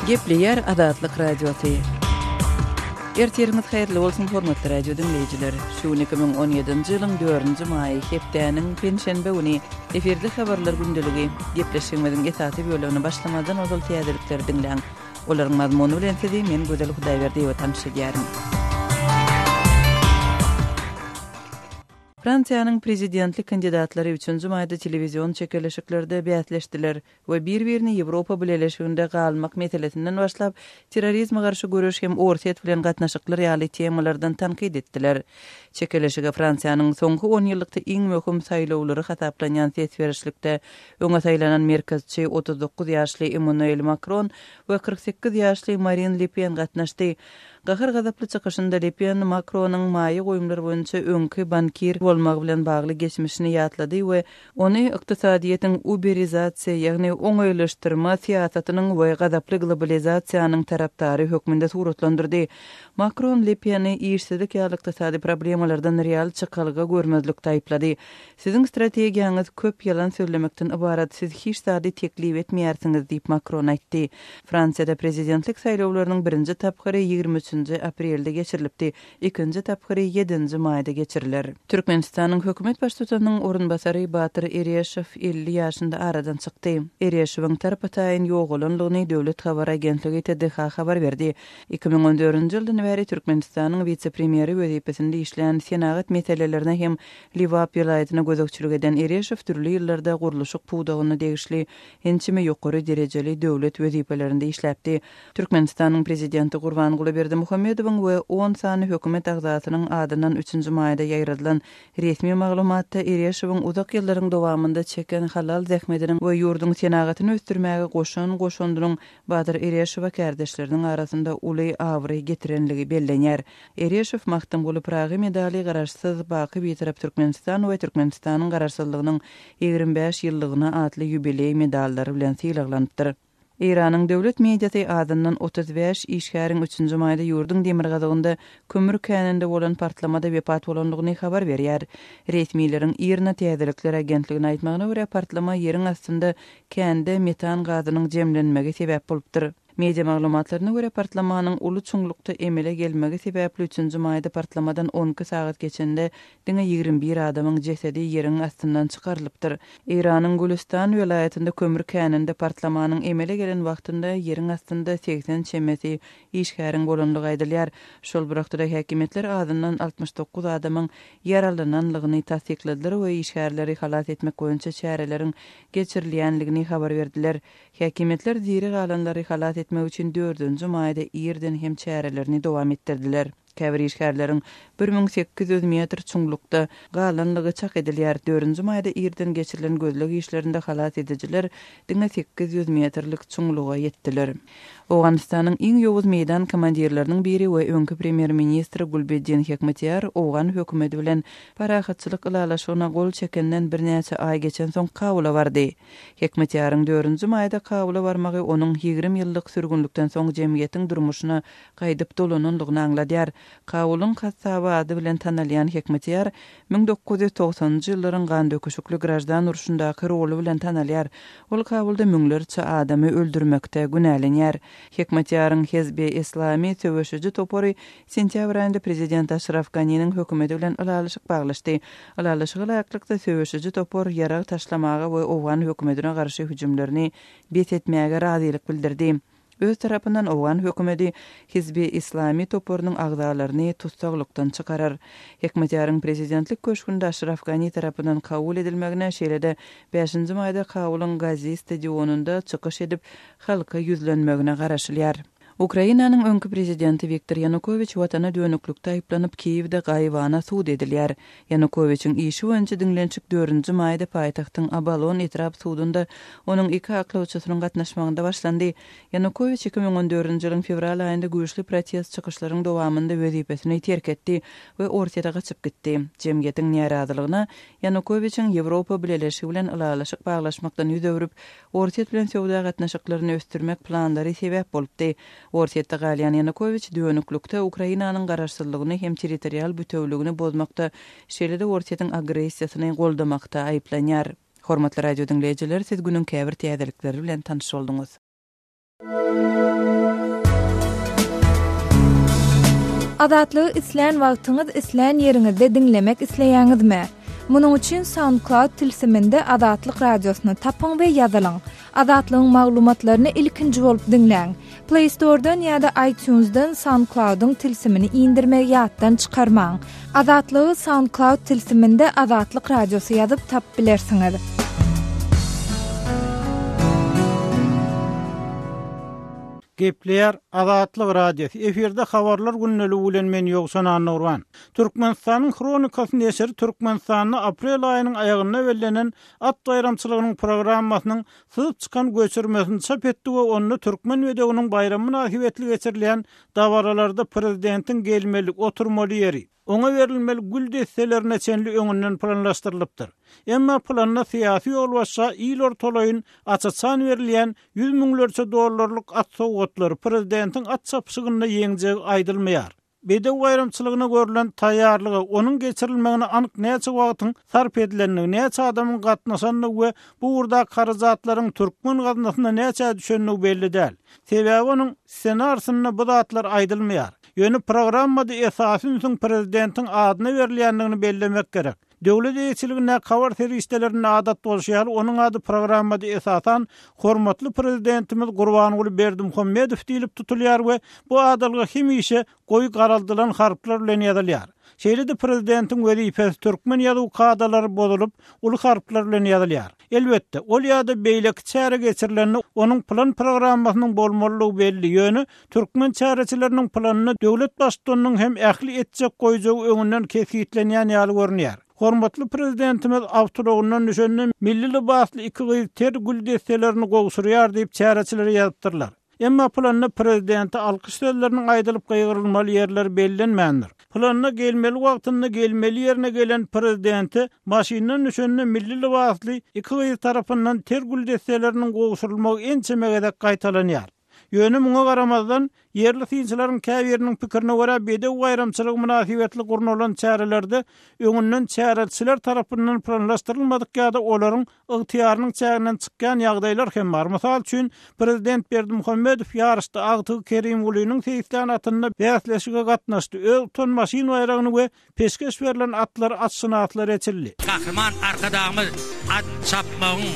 Gepleyer Adatlyk Radiosu. Ertirimiz hayırlı olsun hormatly radio dinleyijiler. Şu 2017-nji ýylyň 4-nji maý hepdeniň penşenbe güni eferde habarlar gündeligi gepleşigimiziň esasy bölümini başlamadan ozal täzelikleri dinleň. Olaryň mazmuny bilen sizi men Gözel Hudaýberdi we tanışýarym. Fransiýanyň prezidentlik kandidatlary 3-nji maýda telewizion çekilişiklerde bäsleşdiler we bir-birini Ýewropa bileşiginde galmak meselesinden başlap terrorizme garşy görüş hem orset bilen gatnaşyklar ýaly temalardan tanqid etdiler. Çekilişige Fransiýanyň soňky 10 ýyllykda iň möhüm saýlawlary hataplanýan sesberişlikde öňe saýlanan merkezçi 39 ýaşly Emmanuel Macron we 48 ýaşly Marine Le Pen gatnaşdy. Gahar gazaply çykyşynda Le Pen Macronyň maýy goýumlary boýunça öňkü bankir bolmagy bilen bagly geçmişini ýatlady we ony ykdysadyýetiň uberizasiýa, ýagny oňaýlaşdyrma siýasatynyň we gazaply globalizasiýanyň tarapdary hökmünde suratlandyrdy. Macron Le Pen'i işsizlik ýaly ykdysady problemalardan real çykalyga görmezlikde aýplady. Siziň strategiýaňyz köp ýalan söylemekden ibarat, siz hiç zady teklip etmeýärsiňiz diýip Macron aýtdy. Fransiýada prezidentlik saýlawlarynyň 1-nji tapgary 23-nji aprelde geçirilipdi, 2-nji tapgary 7-nji maýda geçiriler. Türkmenistanyň hökümet başçysynyň orunbasary Batyr Ereşew 50 ýaşynda aradan çykdy. Ereşewiň tarapataýyn ýogulanlygyny döwlet habar agentligi TDH habar berdi. 2014-nji ýyldan beri Türkmenistanyň vice-premieri wezipesinde işleýän senagat meselelerine hem Liwap ýylaýatyna gözükçülük eden Ereşew türli ýyllarda guruluşyk puwdagyny degişli hençime ýokary derejeli döwlet wezipelerinde işläpdi. Türkmenistanyň prezidenti Gurbanguly Berdimuhammedowyň we 10 sany hökümet agzatynyň adynan 3-nji maýda ýaýradylan resmi maglumatda Ereşewiň uzak ýyllaryň dowamında çeken halal zähmetiniň we ýurduň senagatyny ösdürmäge goşandyryň Batyr Ereşew kardeşleriniň arasynda uly awry getirenligi bellenýär. Ereşew mahtum bolup Praga medali garaşsyz baky bitirip Türkmenistan we Türkmenistanyň garaşsyzlygynyň 25 ýyllygyna atly ýubiley medallary bilen syýlaglandyr. İran'ın döwlet mediasy adından 35 işgäriň 3-nji maýda ýurduň demir gadagynda kömür käninde bolan partlamada wepat bolanlygyny habar berýär. Resmiýlerin Irna täzelikleri agentligine aýtmagyna görä partlama ýeriň astynda kände metan gazynyň jemlenmegi sebäp bolupdyr. Media maglumatlaryna görä partlamanyň uly çuňlukda emele gelmegi sebäpli 3-nji maýda partlamadan 12 sagat geçende diňe 21 adamyň jesedi ýeriň astyndan çykarylypdyr. Iranyň Gülistan welaýatynda kömür käninde partlamanyň emele gelen wagtynda ýeriň astynda 80 çemesi işgäriň bolanlygy aýdylýar. Şol wagtda häkimetler adından 69 adamyň yaralananlygyny tasdikladiler we işgärleri halat etmek boýunça çäreleriň geçirilýänligini habar berdiler. Häkimetler diri galanlary halat etmek üçin 4-nji maýda ýerden hem çärelerini dowam etdirdiler. Käbir işgärleriň 1800 metr çuňlukda galanlygy çak edilýär. 4-nji maýda ýerden geçirilen gözlük işlerinde halat edijiler diňe 800 metrlik çuňluga ýetdiler. Owganystanyň iň ýowuz meýdan komandirleriniň biri we öňkü premier ministri Gulbeddin Hekmatyar Owgan hökümeti bilen parahatçylyk ilalaşygyna gol çekenden birnäçe ay geçen soň kabula bardy. Hekmatyaryň 4-nji maýda kabula barmagy onuň 20 ýyllyk sürgünlükden soň jemgyýetiň durmuşyna gaýdyp dolananlygyny aňladýar. Kabulun kasaba ady bilen tanalýan Hekmatyar 1990-njy ýyllaryň gan döküşikli grajdan uruşyndaky roly bilen tanalýar. Ol Kabulda müňlerçe adamy öldürmekde günälenýär. Hekmatyaryň Hezbi Islami töweşiji topory sentýabr aýynda prezident Ashraf Ghani'niň hökümeti bilen alalyşyk baglaşdy. Alalyşyk laýaklykda töweşiji topor ýarag taşlamaga we Owgan hökümetine garşy hüjümlerini betetmäge razylyk bildirdi. Öz tarapyndan Owgan hökümeti Hizbi Islami toporunyň agzalaryny tutsaglykdan çykarar. Hekmatyaryň prezidentlik köşkünde Ashraf Ghani tarapyndan kabul edilmegine şeýlede 5-nji maýda Kabulun Gazi stadionunda çykyş edip halka ýüzlenmegine garaşylýar. Ukrainanyň öňkü prezidenti Viktor Yanukovych watana dönüklükde aýplanyp Kiýewde gaýbana suud edilýär. Yanukovyçyň işi boýunça diňlençik 4-nji maýda paýtagtyň Abalon etrap suudunda onuň 2 aklawçysynyň gatnaşmagynda başlandy. Yanukovych 2014-nji ýylyň fevral aýynda güýçli protest çykyşlarynyň dowamında wezipesini terk etdi we ortada gaçyp gitdi. Jemgyýetiň närazylygyna Yanukovyçyň Ýewropa bileşigi bilen alalaşyk baglaşmakdan ýüz öwrüp, ortada bilen sowda gatnaşyklaryny östürmek planlary sebäp bolupdy. Orsetde galyan Yanukovych dönüklükde Ukrainanyň garaşsyzlygyny hem territorial bütewligini bozmakda, şeýlede Orsetyň agressiýasyny goldamakda aýplanýar. Hormatly radio dinleýijiler, siz günüň käbir täzelikleri bilen tanyş boldunuz. Adatlygy isleýän wagtyňyz isleýän ýeriňizde dinlemek isleýäňizmi? Munuň üçin SoundCloud tilsiminde Adatlyk radiosyny tapyň we ýazylyň. Adatlygyň maglumatlaryny ilkinji bolup dinläň. Play Store'dan ýa-da iTunes'dan SoundCloud'un tilsimini indirmegi ýatdan çykarmaň. Adatlygy SoundCloud tilsiminde Adatlyk radiosy ýazyp tap bilersiňiz. Gepleýär Adatlyk radiosu. Eferde habarlar günneli bilen men ýoksan Nurwan. Türkmenistanyň kronikasyny ýeşir Türkmenistanyň aprel aýynyň aýagyna bellenen at bayramçylygynyň programmasynyň syzyp çykan göçürmesini çap etdi we onu türkmen wedeginiň bayram münasibetli geçirilýän dawaralarda prezidentiň gelmelik oturmaly ýeri. Ona verilmeli gül destelerine çenli öňünden planlaşdyrylypdyr. Emma planna syýasy ýol başga ýyl ortalaýyn açaçan verilýän 100 miňlerçe dollarlyk at sowgatlary prezidentiň at çapşygyna ýeňjegi aýdylmaýar. Bede bayramçylygyna görülen taýýarlygy, onuň geçirilmegine anyk näçe wagtyň sarp edilenligi, näçe adamyň gatnaşanlygy we bu urda karajatlaryň türkmen gatnaşyna näçe düşenligi belli däl. Sebäbi onuň ssenariýasyna bu zatlar aýdylmaýar. Ýöne programmada esasyn soň prezidentiň adyna berilýändigini bellemek gerek. Döwlet ýetirligine habar serwislerine adat bolýar, onuň ady programmada esasan hormatly prezidentimiz Gurbanuly Berdimuhammedow diýilip tutulýar we bu adalga hemişe goý garaldylan harplar bilen ýazylýar. Şeýle-de prezidentiň wezifesi türkmen ýazyw kadalary bozulup, uly harplar bilen ýazylýar. Elbetde, ol ýa-da beýleki çäre geçirilenini onuň plan programmasynyň bolmalylygy belli. Ýöne türkmen çäreçileriniň planyny döwlet başçylygynyň hem ähli etjek goýjagy öňünden kesitlenýän ýaly görünýär. Hormatly prezidentimiz awtologundan düşenden milli libasly iki gyz ter gül destelerini gowşurýar diýip çäreçilere ýazypdyrlar. Emma planna prezidenti alkyş sözleriniň aýdylyp gaýgyrylmaly ýerler bellenmändir. Planna gelmeli wagtynda gelmeli ýerine gelen prezidenti maşynyň düşenden milli libasly iki gyz tarapyndan ter gül desteleriniň gowşurulmagy ençemegede gaýtalanýar. Ýöne muňa garamazdan yerli synçylaryň käbiriniň pikirine görä bede bayramçylyk münasibetli gurnulan çärelerde öňünden çäreçiler tarapyndan planlaşdyrylmadyk ýa-da olaryň ygtyýarynyň çäginden çykkan ýagdaýlar hem bar. Mysal üçin prezident Berdimuhammedow ýarışda Agty Kerim Ulynyň teýislen atyna bäsleşige gatnaşdy. Öňden maşyn bayragyny we peşkeş berilen atlar atsynaatlar etildi. Kahraman arkadaşymyz at çapmagyň,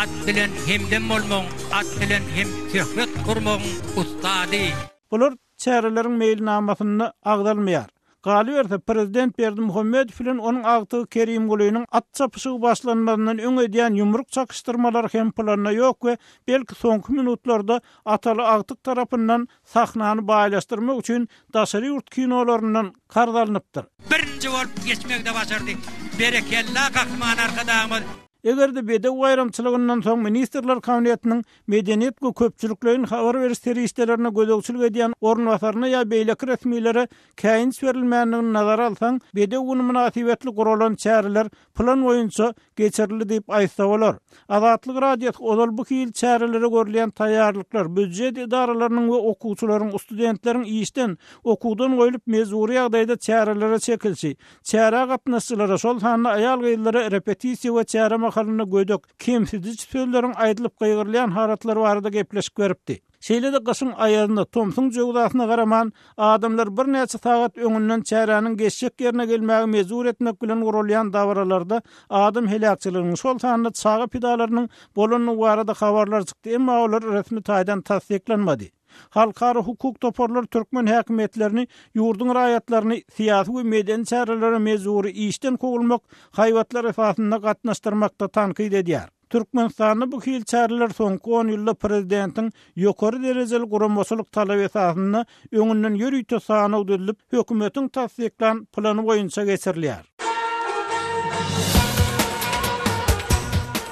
at bilen hemden bolmagyň, at bilen hem töhfet gurmagyň ustady. Bular çäreleriň meýilnamasyny agdalmaýar. Galyberse prezident Berdimuhammedow bilen onuň Agty Kerim Ulynyň at çapyşygy başlanmagynyň öňe edýän ýumruk çakışdyrmalary hem plana ýok we belki soňky minutlarda ataly Agty tarapyndan sahnany baýlaşdyrmak üçin daşary ýurt kinolaryndan kardalanypdyr. Birinji bolup geçmekde başardy. Berekella kahraman arkadaşymyz. Egerde bede bayramçylygyndan soň ministrler kabinetiniň medeniýet we köpçüliklerin habar beriş serwislerine gödökçilik edýän ornwasaryna ýa beýleki resmiýlere käýin berilmänligini nazara alsaň, bede uny münasibetli guralan çäreler plan boýunça geçirildi diýip aýtsa bolar. Adatlyk radiosu odal bu hil çärelere görülen taýýarlyklar büdjet idaralarynyň we okuwçylaryň, studentleriň işden, okuwdan goýulyp mezuri ýagdaýda çärelere çekilşi, çäre gatnaşçylara şol hanyna aýal gyzlara repetisiýa we çäre mahalyna gödök, kimsiz sözleriň aýdylyp gaýgyrlayan haratlar barada gepleşip beripdi. Şeýle-de gyşyň aýarynda Tomsun jogdasyna garaman adamlar bir näçe sagat öňünden çäräniň geçjek ýerine gelmäge mezur etmek bilen gurulýan dawralarda adam helakçylygynyň şol sanyny çağa pidalarynyň bolanyny barada habarlar çykdy, emma olar resmi taýdan tasdiklenmedi. Halkara hukuk toparlar Türkmen häkimetlerini, ýurdun raýatlaryny syýasy we medeni çärelere mezuri işden kowulmak, haýwatlar esasynda gatnaşdyrmakda tankyd edýär. Türkmenistanyň bu hil çäreler soňky 10 ýylda prezidentiň ýokary derejeli guramaçylyk talap esasyna öňünden ýürüýte sany ödülip, hökümetiň tasdiklan plany boýunça geçirilýär.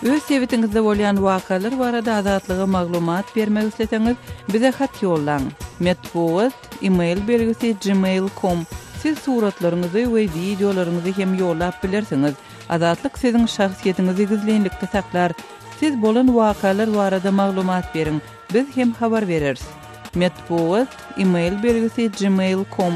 Öz sebetiňizde bolýan wakalar barada azatlyga maglumat bermek isleseňiz, bize hat ýollaň. Metbuat email belgisi gmail.com. Siz suratlaryňyzy we videolaryňyzy hem ýollap bilersiňiz. Azatlyk siziň şahsiýetiňizi gizlenlikde saklar. Siz bolan wakalar barada maglumat beriň. Biz hem habar bereriz. Metbuat email belgisi gmail.com.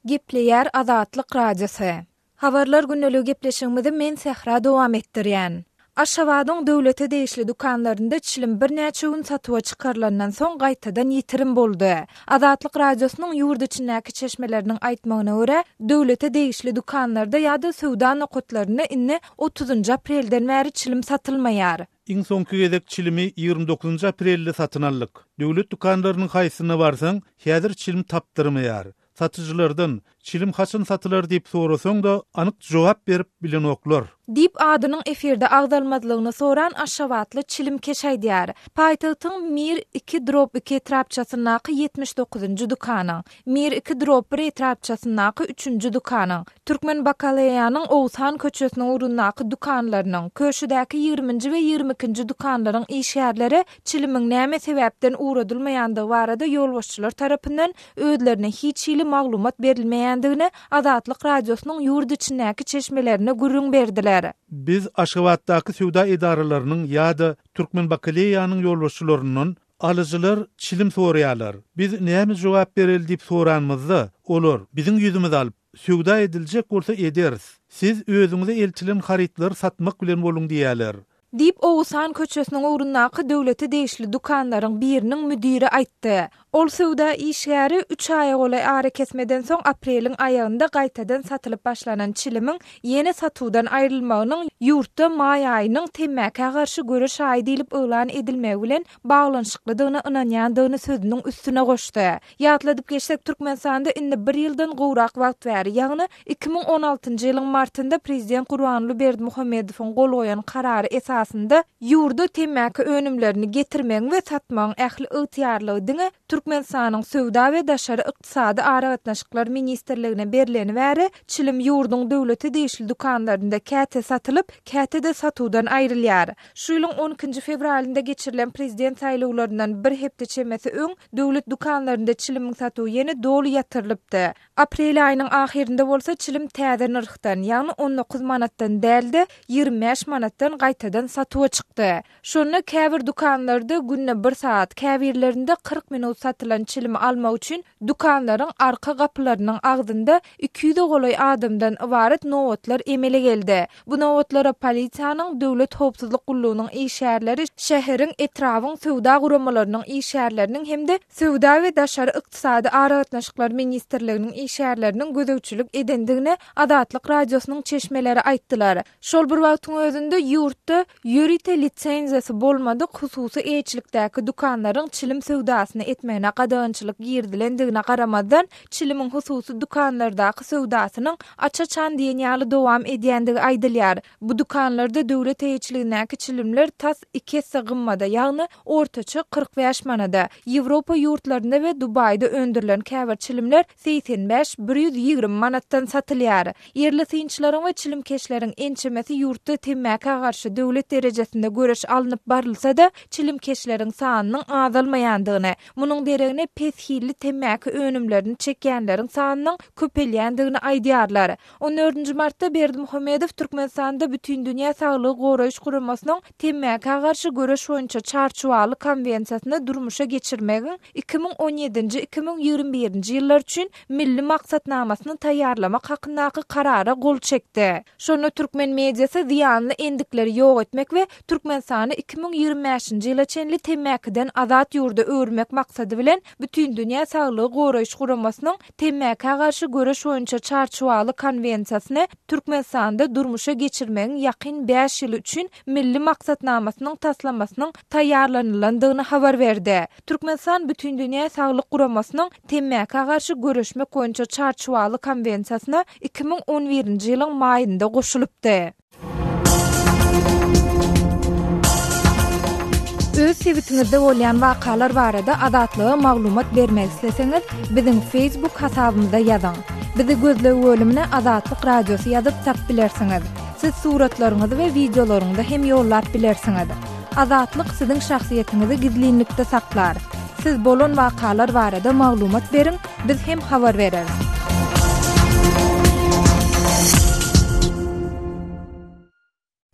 Gepleýär Azatlyk radiosu. Habarlar günneligi gepleşigimizi men Sehra dowam etdirýän. Aşgabatyň döwlete değişli dukanlarında çilim bir näçe gün satyga çykarlandan soň gaýtadan ýitirim boldy. Azatlyk radiosynyň ýurt içindäki çeşmeleriniň aýtmagyna görä, döwlete değişli dukanlarda ýa-da sowda nokatlaryna inni 30 aprelden bäri çilim satylmaýar. Iň soňky gezek çilimi 29 aprelde satyn aldyk. Döwlet dukanlarynyň haýsyna barsaň, häzir çilim tapdyrmaýar. Satyjylardan çilim haçan satylar diýip sorasaň da anyk jogap berip bilen oklar. Dip adynyň efirde agdalmadlygyny soran Aşgabatly çilim keşaýdýar. Paýtagtyň Mir 2-2 trapçasynaky 79-njy dukanyň, Mir 2-1 trapçasynaky 3-njy dukanyň, Türkmen Bakalaýanyň Owsan köçesiniň urunnaky dukanlarynyň, köşedäki 20-nji we 22-nji dukanlaryň işgärleri çilimiň näme sebäpden uğradylmaýandygy barada ýolbaşçylar tarapyndan özlerine hiç ýyly maglumat berilmeýändigini Azatlyk radiosynyň ýurt içindäki çeşmelerine gürrüň berdiler. Biz Aşgabatdaky sowda edaralarynyň ýa-da Türkmen Bakalaýanyň ýolbaşçylarynyň alyjylar çilim soraýarlar. Biz näme jogap bereli diýip soranmazda, olar biziň ýüzümizi alyp sowda ediljek bolsa ederiz. Siz özüňize elçilen haritlar satmak bilen boluň diýerler. Dip Owsan köçesiniň urunnaky döwlete değişli dukanlaryň biriniň müdiri aýtdy. Ol sowda işgäri 3 ay golay ara kesmeden soň apreliň aýagynda gaýtadan satylyp başlanan çilimiň ýene satuwdan aýrylmagynyň ýurtda may aýynyň temmäke garşy görüş aýy diýilip öýlan edilmegi bilen baglanşyklydygyna ynanýandygyny sözüniň üstüne goşdy. Ýatladyp geçsek Türkmenistanda indi 1 ýyldan gowrak wagt bäri, ýagny 2016-njy ýylyň martynda prezident Gurbanly Berdimuhammedowyň gol goýan karary esasynda ýurda temmäke önümlerini getirmek we satmagyň ähli ygtyarlygyny Türkmenistanyň sowda we daşary ykdysady aragatnaşyklar ministerligine berileni bäri çilim ýurduň döwlete değişli dukanlarynda käte satylyp, käte de satuwdan aýrylýar. Şu ýylyň 12 fevralynda geçirilen prezident saýlawlaryndan bir hepde çemesi öň döwlet dukanlarynda çilimiň satuwy ýene dolu ýatyrylypdy. Aprel aýynyň ahirinde bolsa çilim täze narhdan, ýagny 19 manatdan däldi 25 manatdan gaýtadan satyga çykdy. Şonu käbir dukanlarda günne 1 saat, käbirlerinde 40 minut satylan çilimi almak üçin dukanlaryň arka gapylarynyň agdynda 200 golay adamdan ibaret nowatlar emele geldi. Bu nowatlara polisiýanyň, döwlet howpsuzlyk gullugynyň işgärleri, şäheriň etrawyň sowda guramalarynyň işgärleriniň hemde sowda we daşary ykdysady aragatnaşyklar ministerliginiň işgärleriniň gözegçilik edendigini Azatlyk radiosynyň çeşmeleri aýtdylar. Şol bir wagtyň özünde ýurtda ýörite lisenziýasy bolmadyk hususy eýçilikdäki dukanlaryň çilim sowdasyny etmegine gadançylyk girdilendigine garamadan çilimiň hususy dukanlardaky sowdasynyň açaçan diýen ýaly dowam edýändigi aýdylýar. Bu dukanlarda döwlet eýçiligindäki çilimler tas 2 hisse gymmada, ýagny ortaça 45 manada. Ýewropa ýurtlarynda we Dubaýda öndürilen käbir çilimler 85-120 manatdan satylýar. Yerli synçylaryň we çilimkeşleriň ençemesi ýurtda temmäke garşy döwlet derejesinde görüş alınıp barylsa-da çilimkeşleriň sanynyň azalmaýandygyny, munyň deregine peshilli temmäke önümlerini çekýänleriň sanynyň köpelýändigini aýdýarlar. 14 martda Berdimuhammedow Türkmenistanda bütün dünýä saglygy goraýyş guramasynyň temmäke garşy görüş boýunça çarçuwaly konwensiýasyny durmuşa geçirmegiň 2017-2021-nji ýyllar üçin milli maksatnamasyny taýýarlamak hakyndaky karara gol çekdi. Şonu türkmen mediasy ziýanly endikleri ýok etmek we Türkmenistany 2025-nji ýyla çenli temmäkeden azat ýurda öwürmek maksady bilen bütün dünýä saglygy goraýyş guramasynyň temmäke garşy görüş boýunça çarçuwaly konwensiýasyny Türkmenistanda durmuşa geçirmegiň ýakyn 5 ýyl üçin milli maksatnamasynyň taslamasynyň taýýarlanylandygyny habar berdi. Türkmenistan bütün dünýä saglyk guramasynyň temmäke garşy görüşmek boýunça çarçuwaly konwensiýasyna 2011-nji ýylyň maýynda goşulypdy. Öz sebitiňizde bolýan wakalar barada adatlyga maglumat bermek isleseňiz, biziň Facebook hasabymyza ýazyň. Bizi gözlegi bölümine Azatlyk radiosy ýazyp tap bilersiňiz. Siz suratlaryňyzy we videolaryňyzy hem ýollap bilersiňiz. Azatlyk siziň şahsiýetiniňizi gizlinlikde saklar. Siz bolan wakalar barada maglumat beriň, biz hem habar bereriz.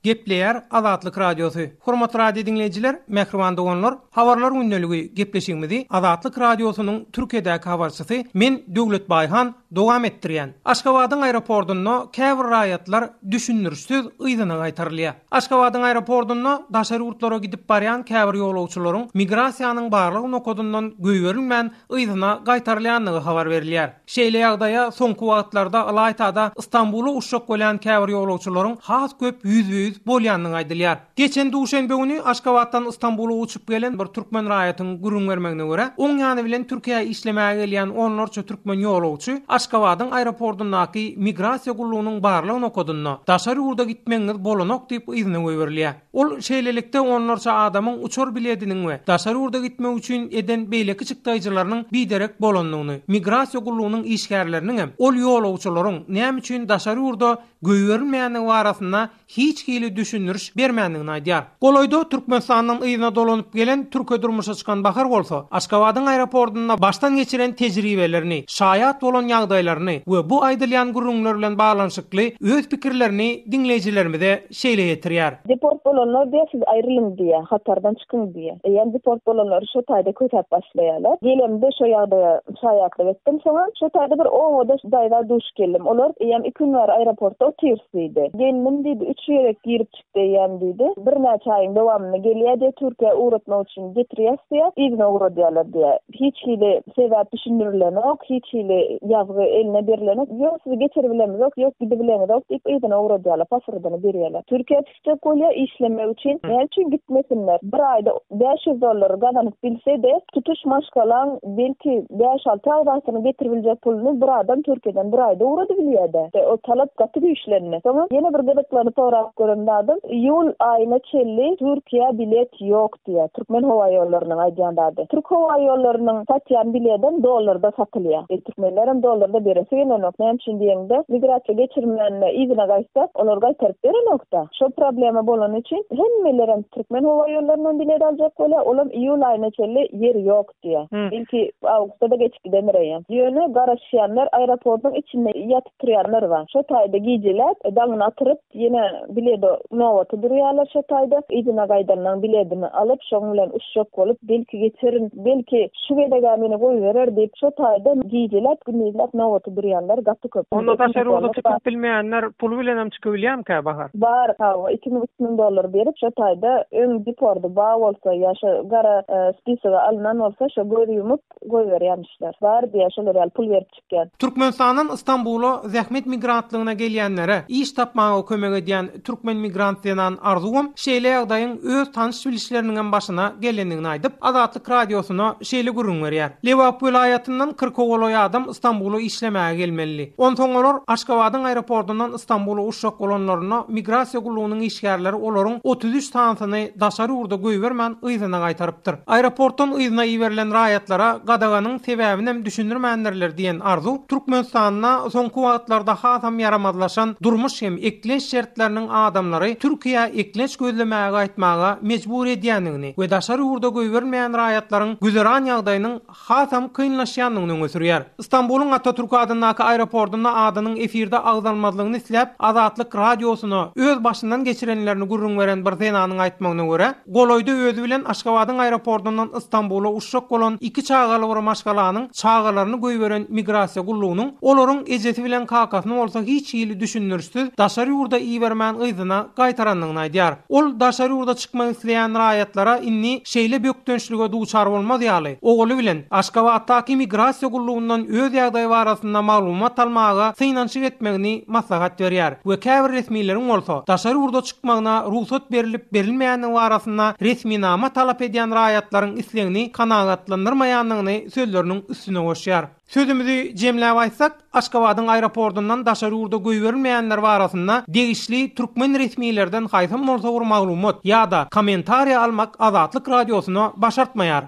Gepleýär Azatlyk radiosy. Hormatly radio dinleýijiler, mehriban doganlar, habarlar günneligi gepleşigimizi Azatlyk radiosynyň Türkiýedäki habarçysy men Döwlet Baýhan dowam etdirýän. Aşgabatyň aeroportuna käbir raýatlar düşünürsiz ýygyna gaýtarylýar. Aşgabatyň aeroportuna daşary urtlara gidip barýan käbir ýolagçylaryň migrasiýanyň barlygy nokodundan göýberilmän ýygyna gaýtarylýanlygy habar berilýär. Şeýle ýagdaýa soňky wagtlarda Alaytada Istanbuly uşak bolan käbir ýolagçylaryň has köp yüz bolýanlygy aýdylýar. Geçen duşenbe güni Aşgabatdan Istanbuly uçup gelen bir türkmen raýatynyň gurrun bermegine görä, oň ýany bilen Türkiýe işlemäge gelýän onlarça türkmen ýolagçy Aşgabatyň aeroportundaky migrasiýa gullugynyň barlygy nokodundan daşary urda gitmeňiz bolanok diýip ýygyna göýberilýär. Ol şeýlelikde onlarça adamyň uçur biletiniň we daşary urda gitmek üçin eden beýleki çykdaýjylarynyň biderek bolanlygyny, migrasiýa gullugynyň işgärleriniň hem ol ýolagçylaryň näme üçin daşary urda göýberilmeýäni barasynda hiç hili düşünürüş bermändigini aýdýar. Goloýda Türkmenistanyň ýygyna dolanyp gelen türke durmuşa çykan bahar bolsa, Aşgabatyň aeroportunda baştan geçiren tejribelerini, şaýat bolan ýagdaýlaryny we bu aýdylýan gurrunlar bilen baglanyşykly öz pikirlerini dinleýijilerimize şeýle ýetirýär. Deport bolanlar diýe siz aýrylyň diýe, hatardan çykyň diýe. Ýani deport bolanlar şu taýda kötep başlaýarlar. Gelemde şu ýagdaýa şaýatlyk etdim, soňra şu taýda bir oňda daýda duş geldim. Olar ýam 2 gün aeroportda oturýardy. Geldim diýdi, 3 ýere girip çykdy ýam diýdi. Bir näçe aýyň dowamyny gelýärdi, Türkiýe uğratmak üçin getirýärdi, ýygyna uğradýarlar diýe. Hiç hili sebäp düşünürlenok, hiç hili ýazgy eline berilenok, ýok sizi geçirebilemiz, ýok gidebilemiz diýip ýygyna uğradýarlar, pasaportyny berýärler. Türkiýe düşse kolya işlemek üçin, näme üçin gitmesinler? Bir aýda $500 gazanyp bilse-de, tutuş maşgalan belki 5-6 aýdasyny getiribiljek puluny bir adam Türkiýeden bir aýda uğrady bilýärdi. O talap gaty işlerine. Tamam. Ýene bir gıdıklany torap göründü adam. Ýul aýyna çelli Türkiýe bilet ýok diýär. Türkmen howa ýollarynyň aýdýandy. Türk howa ýollarynyň satýan biletem dollarda satylýar. Türkmenler hem dollarda berese gelenok. Näme üçin diýende, migrasiýa geçirmänine ýygyna gaýtsak, olar gaýtaryp berenokda. Şo problema bolan üçin hemmeler hem Türkmen howa ýollarynyň bilet aljak bolar. Olam ýul aýyna çelli yer ýok diýär. Belki awgustda geçip gidemerýän. Ýöne garaşýanlar aeroportun içinde ýatyp turýanlar bar. Şo taýda gijiler daňyny atyryp ýene biledi nowaty durýarlar şo taýda. Ýygyna gaýdanlaryň biledini alyp şoň bilen uçak bolup belki geçerin, belki şu gedege meni goýberer diýip şo taýda gijiler günüzlap nowaty durýanlar gaty köp. Onda daşary urda çykyp bilmeýänler pul bilen hem çykybilýärmi bahar? Bar, $2,500 berip şo taýda öň deporda ba bolsa ýa-şo gara spisaga alynan bolsa şo goýup goýberýärmişler. Bar diýe şolar pul berip çykýan. Türkmenistanyň Istanbuly zähmet migrantlygyna gelýänlere iş tapmagy kömek edýän türkmen migrantlarynyň arzuwum şeýle ýagdaýyň öz tanış bilişleriniň başyna gelendigini aýdyp Azatlyk radiosyna şeýle gurrun berýär. Lewap vilayatyndan 40 ogloy adam Istanbuly işlemäge gelmeli. Ondan olar Aşgabatyň aeroportundan Istanbuly uşak bolanlaryna migrasiýa gullugynyň işgärleri olaryň 33 tansyny daşary urda göýbermän ýygyna gaýtarypdyr. Aeroportdan ýygyna ýiberilen raýatlara gadaganyň sebäbini hem düşünürmändirler diýen arzu Türkmenistanyna soňky wagtlarda hasam yaramadlaşan durmuş hem ekleş şertleriniň adamlary Türkiýe ekleş gözlemäge gaýtmaga mejbur edýändigini we daşary urda göýbermeýän raýatlaryň güzeran ýagdaýynyň hasam kynlaşýanlygyny öňe Istanbulyň Atatürk adynaky aeroportunda adynyň efirde agdalmadygyny isläp Azatlyk radiosyna öz başyndan geçirenlerini gurrun beren bir senanyň aýtmagyna görä, goloýda özü bilen Aşgabatyň aeroportundan Istanbuly uçak bolan 2 çagaly bir maşgalanyň çagalaryny göýberen migrasiýa gullugynyň olaryň ejesi bilen kakasyny bolsa hiç ýyly düşünürsiz daşary urda iýbermän ýygyna gaýtaranlygyny aýdýar. Ol daşary urda çykmak isleýän raýatlara inni şeýle bökdönçlige duçar bolmaz ýaly. Oğlu bilen Aşgabatdaky migrasiýa gullugyndan öz ýagdaýy barasynda maglumat almaga synançyk etmegini maslahat berýär. We käbir resmiýlerin bolsa daşary urda çykmagyna ruhsat berilip berilmeýäni barasynda resminama talap edýän raýatlaryň islegini kanagatlandyrmaýanlygyny sözleriniň üstüne goşýar. Sözümüzü jemläp aýtsak, Aşgabatyň aeroportundan daşary urda göýberilmeýänler barasynda degişli türkmen resmiýlerden haýsam bolsa bir maglumat ýa-da kommentariýa almak Azatlyk radiosyna başartmaýar.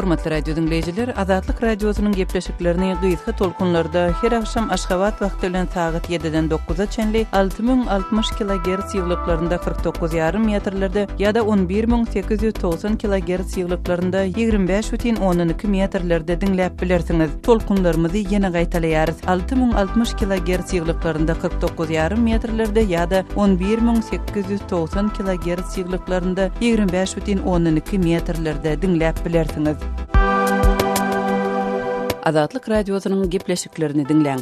Hormatly radio dinleyijiler, Azatlyk radiosynyň gepleşiklerini gysga tolkunlarda her akşam Aşgabat wagty bilen saat 7-den 9-a çenli 6060 kHz ýyglyklarynda 49,5 metrlerde ýa-da 11890 kHz ýyglyklarynda 25,12 metrlerde dinläp bilersiňiz. Tolkunlarymyzy ýene gaýtalarys. 6060 kHz ýyglyklarynda 49,5 metrlerde ýa-da 11890 kHz ýyglyklarynda 25,12 metrlerde dinläp bilersiňiz. Azatlyk radiosynyň gepleşiklerini dinleň.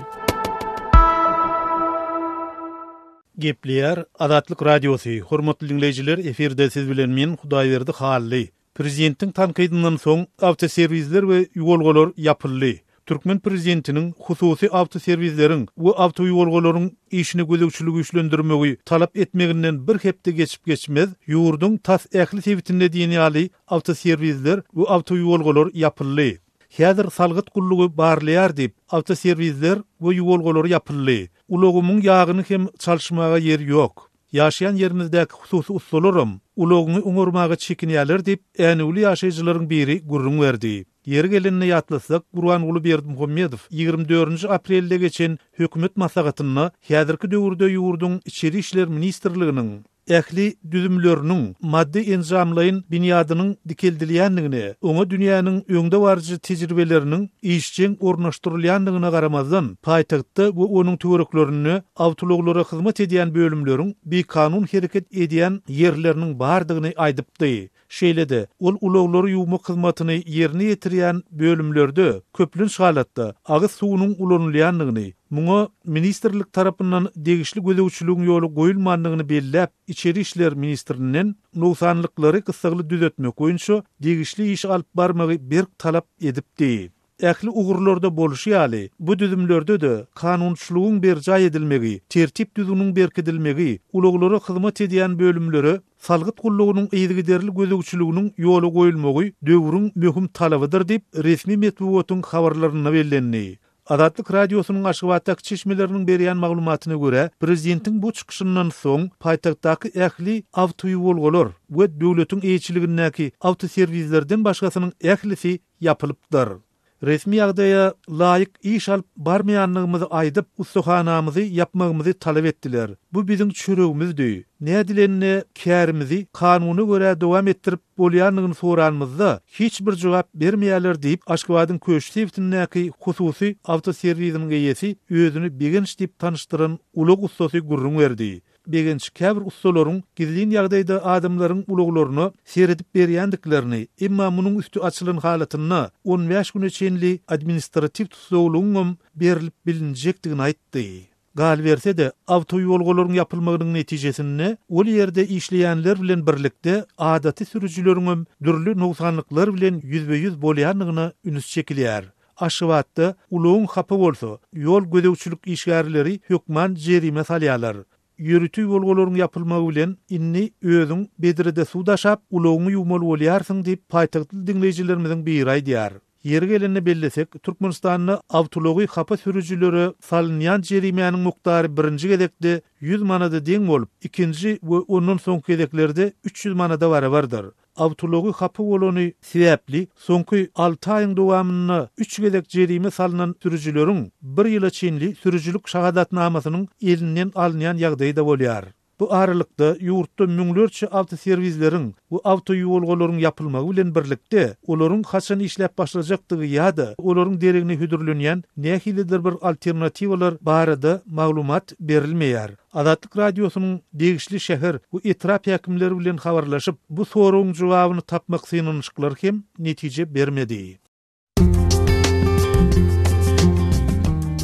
Gepleýär Azatlyk radiosu. Hormatly dinleyijiler, eferde siz bilen men Hudaýberdi Hally. Prezidentiň tanqydyndan soň awtoserwisler we ýolgalar ýapyldy. Türkmen prezidentiniň hususy awtoserwisleriň we awtoýolgalaryň işini gözegçiligi güýçlendirmegi talap etmeginden bir hepde geçip-geçmez ýurduň tas ähli sebitinde diýeni ýaly awtoserwisler we awtoýolgalar ýapyldy. Häzir salgyt gullugy barlaýar diýip awtoserwisler we ýolgalary ýapyldy. Ulogumyň ýagyny hem çalşmaga yer ýok. Ýaşaýan yerimizdäki hususy ustalarym ulogyny uňurmaga çekinýärler diýip äňuli ýaşaýjylaryň biri gurrun berdi. Yer gelenine ýatlasak, Gurbanuly Berdimuhammedow 24 aprelde geçen hökümet maslahatyny häzirki döwürde ýurduň içeri işler ministrliginiň ähli düzümleriniň maddi enzamlaryň binyadynyň dikildilýändigine, oňa dünýäniň öňde barjy tejribeleriniň işçiň ornaşdyrylýandygyna garamazdan paýtagtda we onuň töwereklerini awtologlara hyzmat edýän bölümleriň bir kanun hereket edýän yerleriniň bardygyny aýdypdy. Şeýlede ol uloglary ýuwmak hyzmatyny ýerine ýetirýän bölümlerde köplünç halatda agyz suwunyň ulanylýandygyny, muňa ministrlik tarapyndan degişli gözegçiligiň ýoly goýulmandygyny belläp, içeri işler ministriniň nowsanlyklary gysgaly düzetmek boýunça degişli iş alyp barmagy bir talap edipdi. Ähli ugurlarda boluşy ýaly bu düzümlerde de kanunçylygyň berja edilmegi, tertip düzüniň berkidilmegi, uloglara hyzmat edýän bölümlere salgyt gullugynyň eýdigiderli gözegçiliginiň ýoly goýulmagy döwrüň möhüm talabydyr diýip resmi medeniýetiň habarlaryna bellendi. Azatlyk radiosynyň Aşgabatdaky çeşmeleriniň berýän maglumatyna görä, prezidentiň bu çykyşyndan soň paýtagtdaky ähli awtoýolgalar we döwletiň eýçiligindäki awtoserwislerden başgasynyň ählisi ýapylypdyr. Resmi ýagdaýa laýyk iş alyp barmaýanlygymyzy aýdyp, ustahanamyzy ýapmagymyzy talap etdiler. Bu biziň çüregimizdi. Nädilenine kärimizi kanuny görä dowam etdirip bolýanlygyny soranmyzda hiç bir jogap bermeýärler diýip Aşgabatyň köşk sebitindäki hususy awtoserwisiniň eýesi özüni begenç diýip tanışdyran ulug ustasy gurrun berdi. Begenç käbir ustalaryň gizlin ýagdaýda adamlaryň uluglaryny seredip berýändiklerini, emma munyň üstü açylan halatyny 15 güne çenli administrativ tutuklugum berilip bilinjekdigini aýtdy. Gal berse de awtoýolgalaryň ýapylmagynyň netijesinde ol ýerde işleýänler bilen birlikde adaty sürüjüleriň dürli nowsanlyklar bilen ýüzbe-ýüz bolýanlygyna ünüs çekilýär. Aşgabatda ulugyň hapy bolsa, ýol gözegçilik işgärleri hökman jerime salýarlar. Ýürütü ýolgalaryň ýapylmagy bilen inni özüň bedirede suwdaşap ulugyny ýuwmaly bolýarsyň diýip paýtagtly dinleýijilerimiziň biri aýdýar. Yer gelenine bellesek, Türkmenistanyň awtology hapa sürüjüleri salynýan jerimäniň muktary birinji gedekde 100 manada deň bolup, ikinji we ondan soňky gedeklerde 300 manada barabardyr. Awtology hapa bolany sebäpli soňky 6 aýyň dowamyny 3 gedek jerime salynan sürüjüleriň 1 ýyla çenli sürüjülük şahadatnamasynyň elinden alynýan ýagdaýda bolýar. Bu aralykda ýurtda müňlerçe awtoserwisleriň we awtoýolgalaryň ýapylmagy bilen birlikde olaryň haçan işläp başlajakdygy ýa-da olaryň deregine hüdürlenýän nähilidir bir alternatiwalar barada maglumat berilmeýär. Azatlyk radiosynyň degişli şäher we etrap ýakymlary bilen habarlaşyp bu soragyň jogabyny tapmak synanyşyklar hem netije bermedi.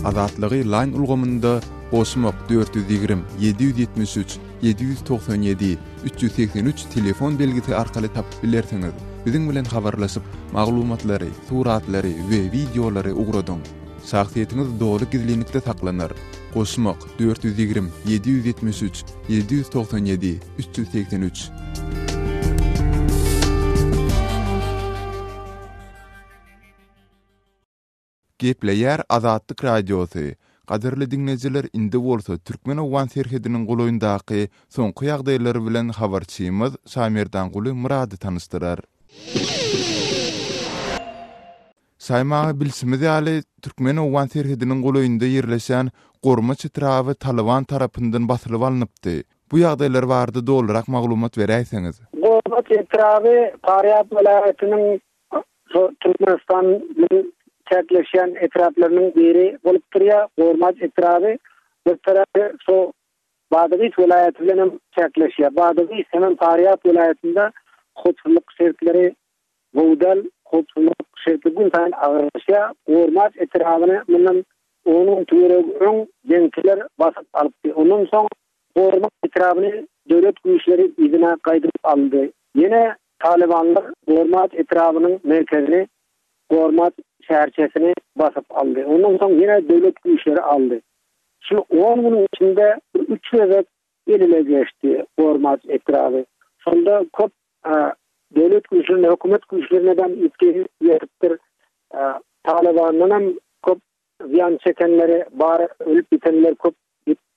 Azatlygy line ulgamynda Osmok 420 773 797 383 telefon belgisi arkaly tapyp bilersiňiz. Biziň bilen habarlaşyp maglumatlary, suratlary we videolary ugradyň. Şahsiýetiniz dogry gizlilikde saklanır. Osmok 420 773 797 383. Gepleýär Azatlyk radiosu. Gaderli dinleyijiler, indi bolsa Türkmen owan serhediniň goloýundaky soňky ýagdaýlary bilen habarçymyz Samerdan Guly Murady tanışdyrar. Saymagy bilsimidi ýaly Türkmen owan serhediniň goloýunda ýerleşen gorma çıtrawy Taliban tarapyndan basylyp alınıpdy. Bu ýagdaýlar barada dolarak maglumat beräýsiňiz. Gorma çıtrawy Faryab welaýatynyň Türkmenistan'ın çekleşen etraflarının biri bolup durýar. Gorma çıtrawy bir tarafy so Badawi welaýatynyň çekleşýär. Badawi hemen Faryab welaýatynda hutsuluk şertleri Gowdal hutsuluk şertleri taýyn agyryşýar. Gorma etrawyny mundan onun türegüň jeňkiler basyp alypdy. Ondan soň gorma etrawyny döwlet güýçleri izine gaýdyp aldy. Yine Talibanlar Gormat etrawynyň merkezini Gormat şäherçesini basyp aldy. Ondan soň yine döwlet güýçleri aldy. Şu 10 gün içinde 3 ýere elile geçti Gormat etrawy. Sonda köp döwlet güýçlerine, hökümet güýçlerine ýetki ýetipdir. Talibandan köp ziyan çekenleri bar, ölüp bitenler köp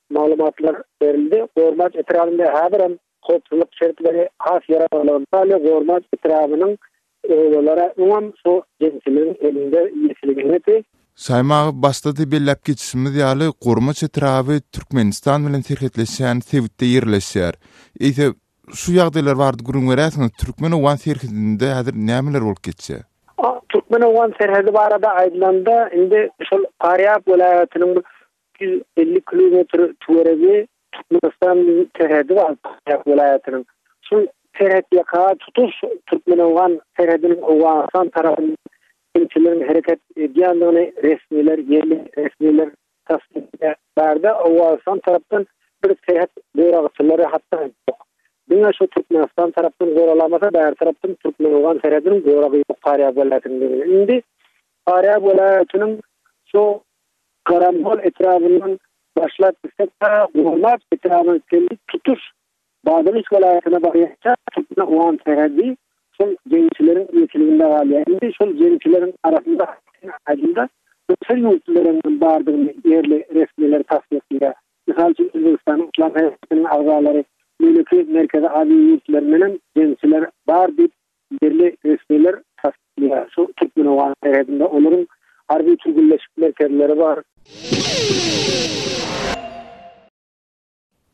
maglumatlar berildi. Gormat etrawynda häzir hopsuluk şertleri has yaralanmaly. Gormat etrawynyň öwelere umum so jeňsiliň elinde ýetiligini Saymagy başlady belläp geçişimiz ýaly gorma etrawy Türkmenistan bilen serhetleşen Sewitde ýerleşýär. Ýa şu ýagdaýlar bardy gurun beräsiňiz. Türkmen owan serhedinde häzir nämeler bolup geçýär? Türkmen owan serhedi barada aýdylanda indi şol Faryab welaýatynyň 150 kilometr türegi Türkmenistan serhedi var Faryab welaýatynyň. Şu serhet ýaka tutuş Türkmen owan serhediniň owasan tarapyny kimçilerin hareket edýändigini resmiler, yerli resmiler tasdiqledi. Barda owasan tarapdan bir serhet goýagçylary hatda Dünya şu Türkmenistan tarapdan goýralamasa, bäri tarapdan Türkmen owan serhediniň goýragy ýok Faryab welaýatynyň. Indi Faryab welaýatynyň şu Karambol etrawynyň başlap gitsek-de Gormat etrawyny tutuş Badawi welaýatyna barýarça Türkmen owan serhedi şol jeňçileriň ýetiliginde galýar. Indi şol jeňçileriň arasynda aýdynda öňsel ýurtlaryň bardygyny yerli resmiler tasdiqlýar. Misal üçin Özbekistan Islam Haýatynyň agzalary Mülki merkezi adi ýurtlarynyň jeňçiler bar diýip yerli resmiler tasdiqlýar. Şu Türkmen owan serhedinde olaryň harby türgülleşik merkezleri bar.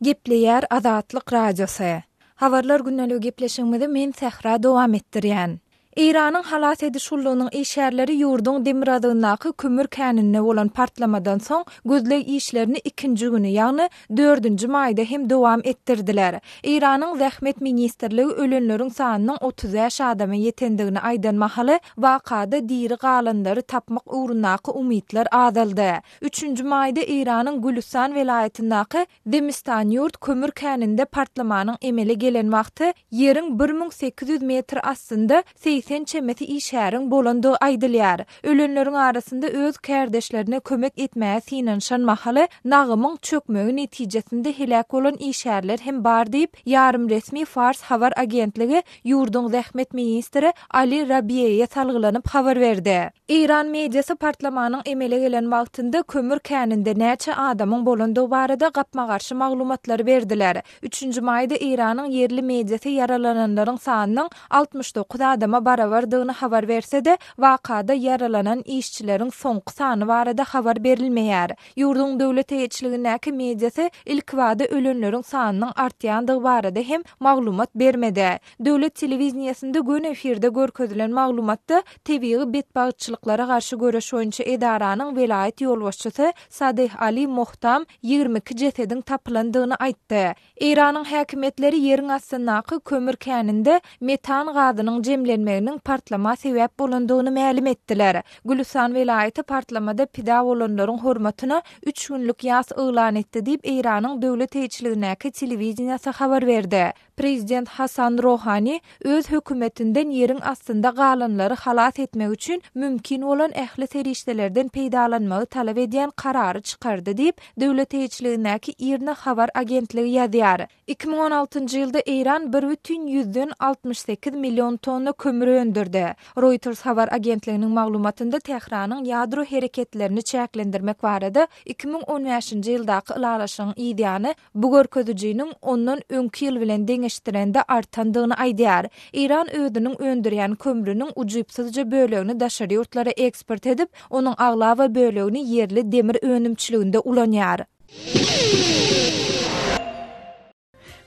Gepleýär Azatlyk radiosy. Habarlar günnälik gepleşigimizde men Sehra dowam etdirýän. İranyň halat edişullugynyň işärleri ýurdun Demiradyndaky kömür känine bolan partlamadan soň gözleg işlerini ikinji güni, ýagny 4-nji maýda hem dowam etdirdiler. İranyň Zähmet ministrligi ölenleriň sanynyň 30 adama ýetendigini aýdanmahaly wakada diri galanlary tapmak ugrundaky umytlar azaldy. 3-nji maýda Iranyň Gülistan welaýatyndaky Demistan ýurt kömür käninde partlamanyň emele gelen wagty ýeriň 1800 metr astynda sen çemeti işäriň bolandy aýdylýar. Ölenleriň arasynda öz kärdeşlerine kömek etmäge sinanşan mahaly nagymyň çökmegi netijesinde helak bolan işärler hem bar diýip ýarym resmi Fars habar agentligi ýurdun Zähmet ministri Ali Rabiýeýe salgylanyp habar berdi. İran mediasy partlamanyň emele gelen wagtynda kömür käninde näçe adamyň bolandy barada gapma garşy maglumatlar berdiler. 3-nji maýda Iranyň yerli mediasy yaralananlaryň sanynyň 69 adama barabardygyny habar berse-de, wakada yaralanan işçilerin soňky sany barada habar berilmeýär. Ýurdun döwlet eýetçiligindäki mediasy ilk wada ölenleriň sanynyň artýandygy barada hem maglumat bermedi. Döwlet telewiziýasynda gün efirde görkezlen maglumatda tebigy betbagçylyklara garşy göreş boýunça edaranyň welaýat ýolbaşçysy Sadih Ali Mohtam 22 jesediň tapylandygyny aýtdy. Iranyň häkimetleri ýeriň astyndaky kömür käninde metan gazynyň jemlenmeginiň partlama sebäp bolandygyny ma'lum etdiler. Gülistan welaýaty partlamada pida bolanlaryň hormatyna 3 günlük ýas elan etdi diýip Iranyň döwlet eýetçiligindäki telewiziýasy habar berdi. Prezident Hasan Rohani öz hökümetinden ýeriň astynda galanlary halat etmek üçin mümkin bolan ähli serişdelerden peýdalanmagy talap edýän karary çykardy diýip döwlet eýetçiligindäki Irna habar agentligi ýazýar. 2016-njy ýylda Iran 1,68 million tonna kömür öndürdi. Reuters habar agentliginiň maglumatynda Tehranyň ýadro hereketlerini çäklendirmek barada 2015-nji ýyldaky ýalaşyň ideýany bu görkezijiniň ondan öňki ýyl bilen deňeşdirende artandygyny aýdýar. İran ödünün öndürýän kömrüniň ujuýpsyzja bölegini daşary ýurtlara eksport edip, onuň aglawa bölegini yerli demir önümçiliginde ulanýar.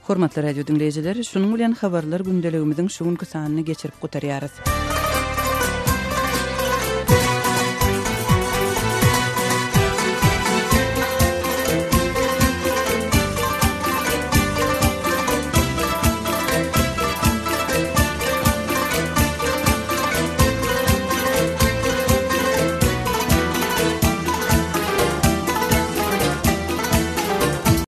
Hormatly radio dinleýijiler, şunuň bilen habarlar gündeligimiziň şuňky sanyny geçirip gutarýarys.